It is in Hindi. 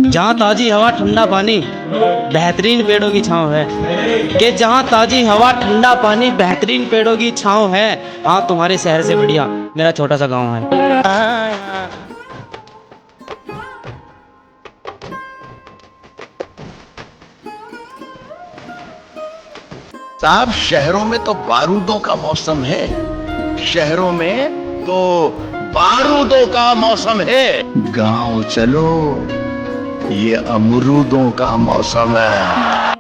जहाँ ताजी हवा ठंडा पानी बेहतरीन पेड़ों की छाँव है। कि जहाँ ताजी हवा ठंडा पानी बेहतरीन पेड़ों की छाँव है। हाँ, तुम्हारे शहर से बढ़िया मेरा छोटा सा गांव है। साहब, शहरों में तो बारूदों का मौसम है। शहरों में तो बारूदों का मौसम है। गांव चलो, ये अमरूदों का मौसम है।